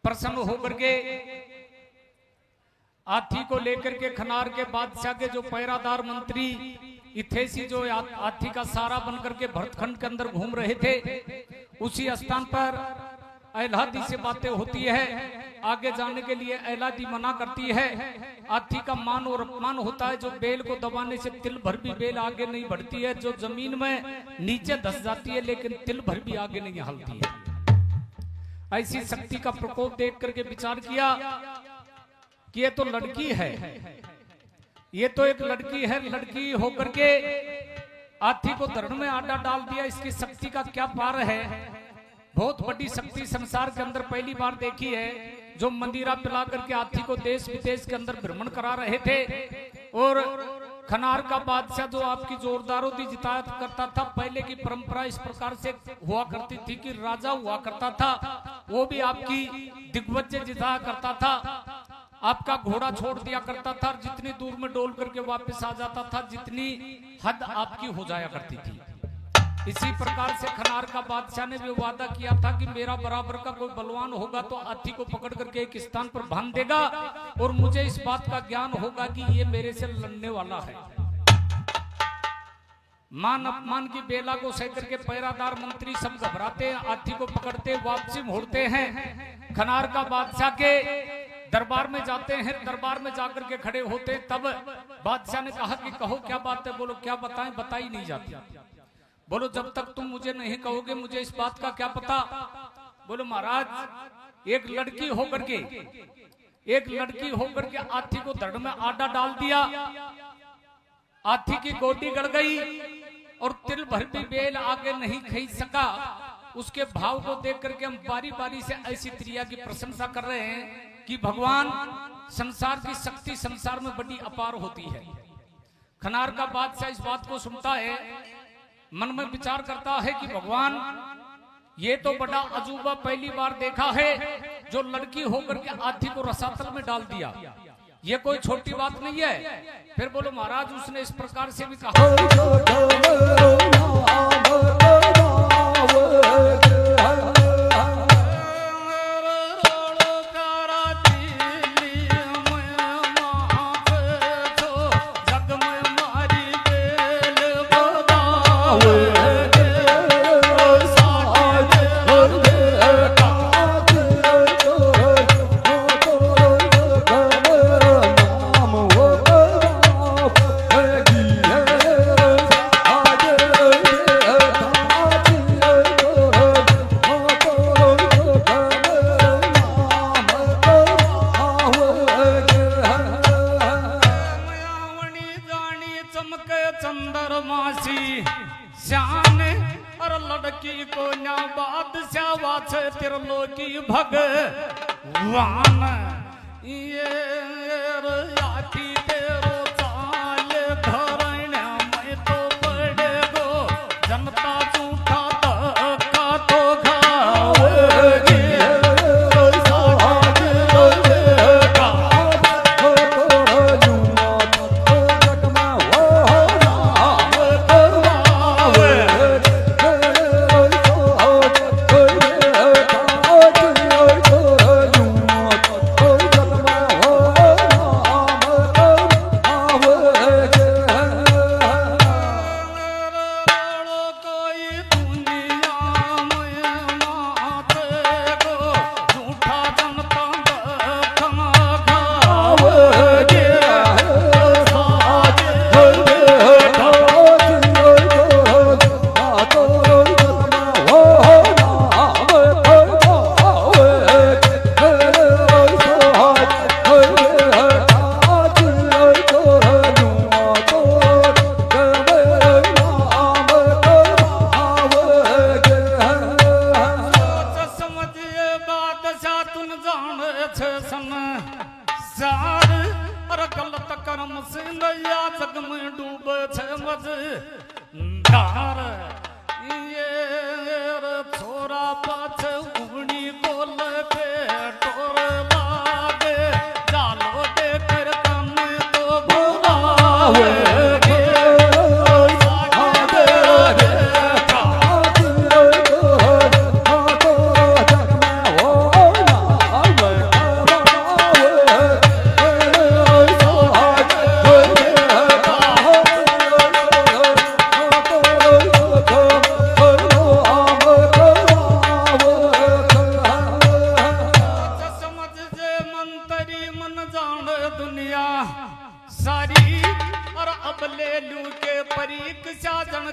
प्रसन्न होकर के हाथी को लेकर के खनार के बादशाह के जो पैरादार मंत्री इथेसी जो हाथी का सारा बनकर के भरतखंड के अंदर घूम रहे थे, उसी स्थान पर एलादी से बातें होती है। आगे जाने के लिए एलादी मना करती है। हाथी का मान और अपमान होता है। जो बेल को दबाने से तिल भर भी बेल आगे नहीं बढ़ती है, जो जमीन में नीचे धस जाती है लेकिन तिल भर भी आगे नहीं हलती है। ऐसी शक्ति का प्रकोप देख करके विचार किया कि ये तो लड़की है, ये तो एक लड़की है। लड़की होकर के हाथी को धरण में आटा डाल दिया। इसकी शक्ति का क्या पार है। बहुत बड़ी शक्ति संसार के अंदर पहली बार देखी है। जो मंदिरा पिला करके हाथी को देश विदेश के अंदर भ्रमण करा रहे थे और खनार का बादशाह जो आपकी जोरदारों की जितायत करता था। पहले की परंपरा इस प्रकार से हुआ करती थी कि राजा हुआ करता था, वो भी आपकी दिग्विजय जिताया करता था, आपका घोड़ा छोड़ दिया करता था, जितनी दूर में डोल करके वापस आ जाता था, जितनी हद आपकी हो जाया करती थी। इसी प्रकार से खनार का बादशाह ने भी वादा किया था कि मेरा बराबर का कोई बलवान होगा तो हाथी को पकड़ करके एक स्थान पर बांध देगा और मुझे इस बात का ज्ञान होगा कि ये मेरे से लड़ने वाला है। मान अपमान की बेला को सह करके पैरादार मंत्री सब घबराते हैं, हाथी को पकड़ते वापसी मोड़ते हैं। खनार का बादशाह के दरबार में जाते हैं। दरबार में जाकर के खड़े होते, तब बादशाह ने कहा कि कहो क्या बात है। बोलो क्या बताएं, बताई नहीं जाती। बोलो जब तक तुम मुझे नहीं कहोगे मुझे इस बात का क्या पता। बोलो महाराज एक लड़की होकर के हाथी को धड़ में आटा डाल दिया। हाथी की गोटी गड़ गई और तिल भर भी बेल आगे नहीं खींच सका। उसके भाव को देख करके हम बारी बारी से ऐसी त्रिया की प्रशंसा कर रहे हैं कि भगवान संसार की शक्ति संसार में बड़ी अपार होती है। खनार का बादशाह इस बात को सुनता है, मन में विचार करता है कि भगवान ये तो बड़ा अजूबा पहली बार देखा है। जो लड़की होकर के हाथी को रसातल में डाल दिया, ये कोई छोटी बात नहीं है। फिर बोलो महाराज उसने इस प्रकार से भी कहा, भगवान ये हाथी तेरो चाल धरण में तो पड़े गो जनता झूठा धक्का तो खाओगे।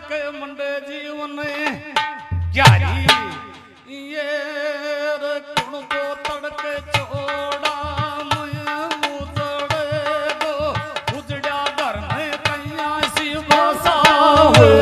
तड़के मंडे जीवन ग्यारी ये कुण को तड़के छोड़ा मैं उजड़े दो उजड़ा घर में कैया सी बसावे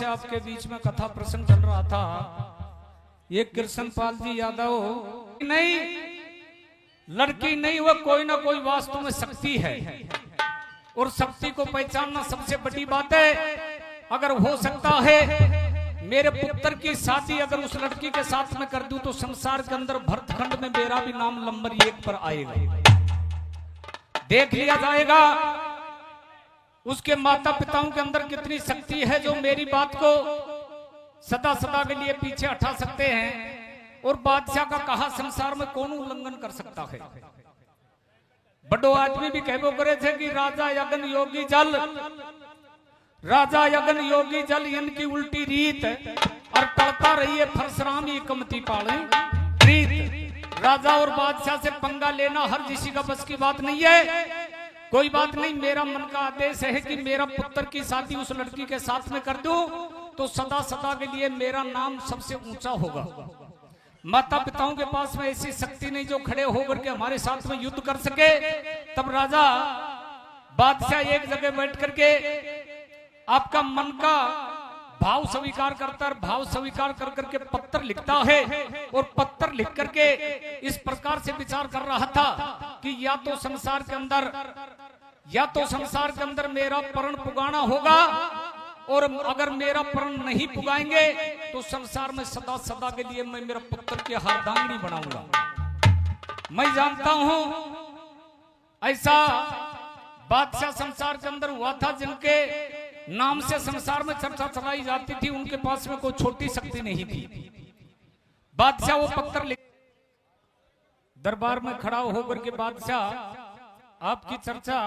आपके बीच में कथा प्रसंग चल रहा था। ये कृष्णपाल जी यादव नहीं, लड़की नहीं, वह कोई ना कोई वास्तव में शक्ति है और शक्ति को पहचानना सबसे बड़ी बात है। अगर हो सकता है मेरे पुत्र की शादी अगर उस लड़की के साथ में कर दूं तो संसार के अंदर भरतखंड में मेरा भी नाम नंबर 1 पर आएगा, देख लिया जाएगा। उसके माता पिताओं के अंदर कितनी शक्ति है जो मेरी बात को सदा सदा के लिए पीछे हटा सकते हैं। और बादशाह का कहा संसार में कौन उल्लंघन कर सकता है। बड़ो आदमी भी कहबो करे थे कि राजा यज्ञ योगी जल, राजा यज्ञ योगी जल इनकी उल्टी रीत और पड़ता रही है परशुराम ये कमती पाले रीत। राजा और बादशाह से पंगा लेना हर किसी का बस की बात नहीं है। कोई बात नहीं, मेरा मन का आदेश है कि मेरा पुत्र की शादी उस लड़की के साथ में कर दूं तो सदा सदा के लिए मेरा नाम सबसे ऊंचा होगा। माता पिताओं के पास में ऐसी शक्ति नहीं जो खड़े होकर के हमारे साथ में युद्ध कर सके। तब राजा बादशाह एक जगह बैठ करके आपका मन का भाव स्वीकार करता है, भाव स्वीकार कर करके पत्र लिखता है। और पत्र लिख करके इस प्रकार से विचार कर रहा था कि या तो संसार के अंदर मेरा प्रण पुगाना होगा, और अगर मेरा प्रण नहीं पुगाएंगे तो संसार में सदा सदा के लिए मैं मेरा पुत्र की हारदांगनी बनाऊंगा। मैं जानता हूं ऐसा बादशाह संसार के अंदर हुआ था जिनके नाम से संसार में चर्चा चलाई जाती थी, उनके पास में कोई छोटी शक्ति नहीं थी। बादशाह वो पत्र लिख दरबार में खड़ा होकर के बादशाह आपकी चर्चा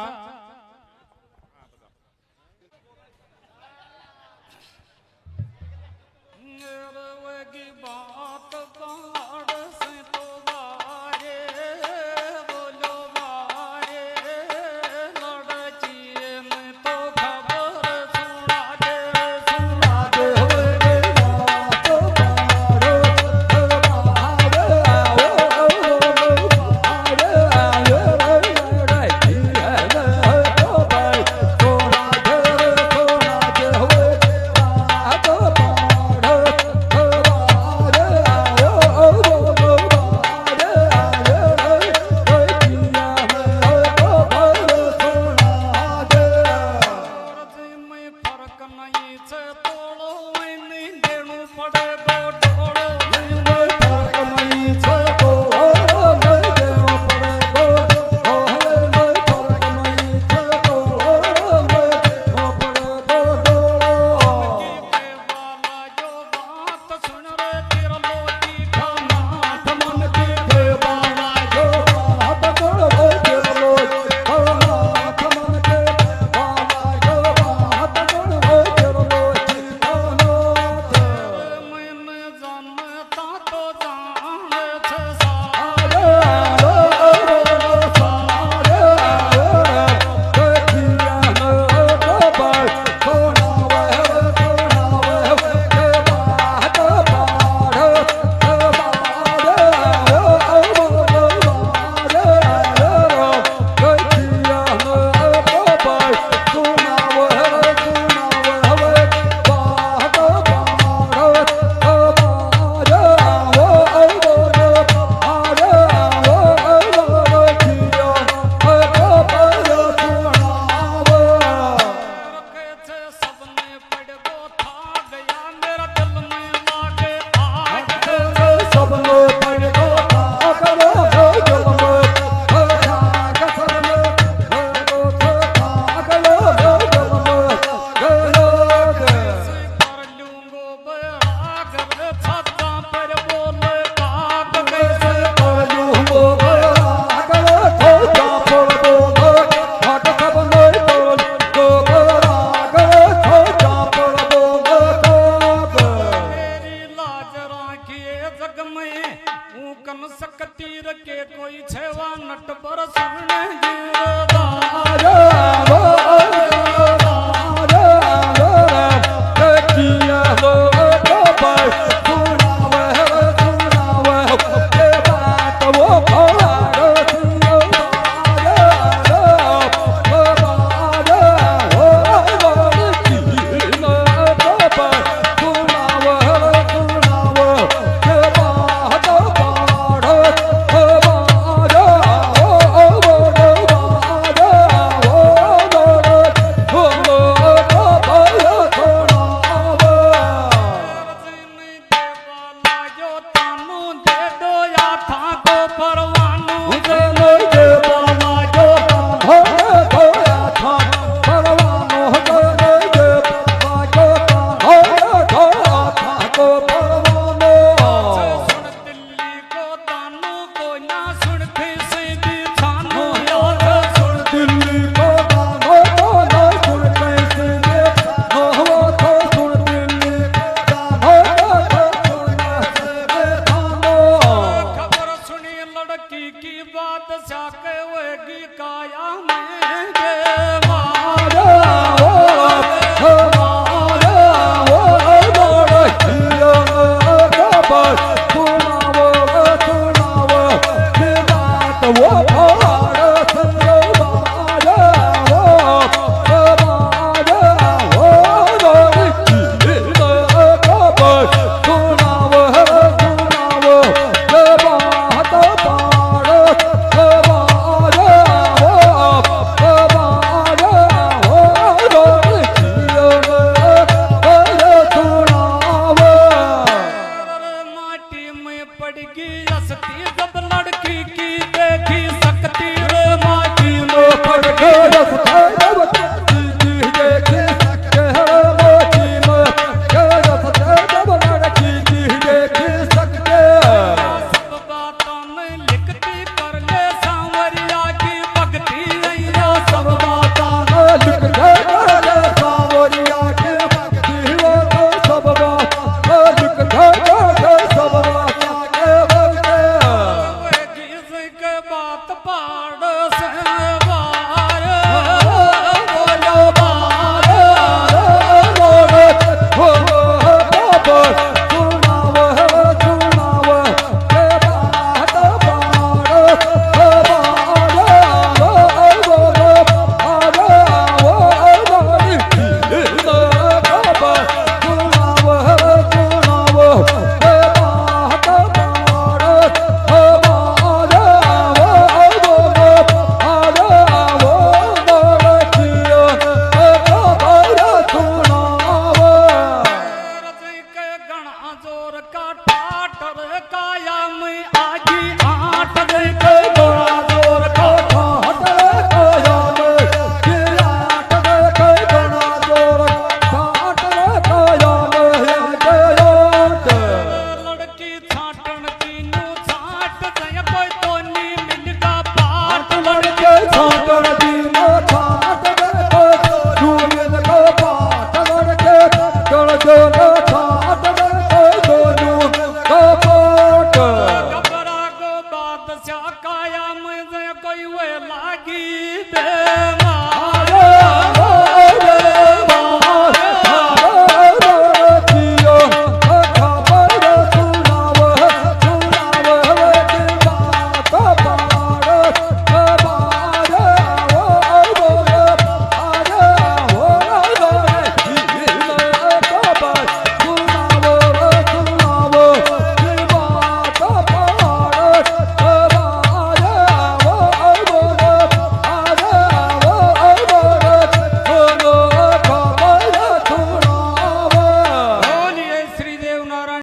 बात से तो बारे बोलो बारे लड़की में तो खबर सुना दे तोड़ो नहीं देणू पड़े बोट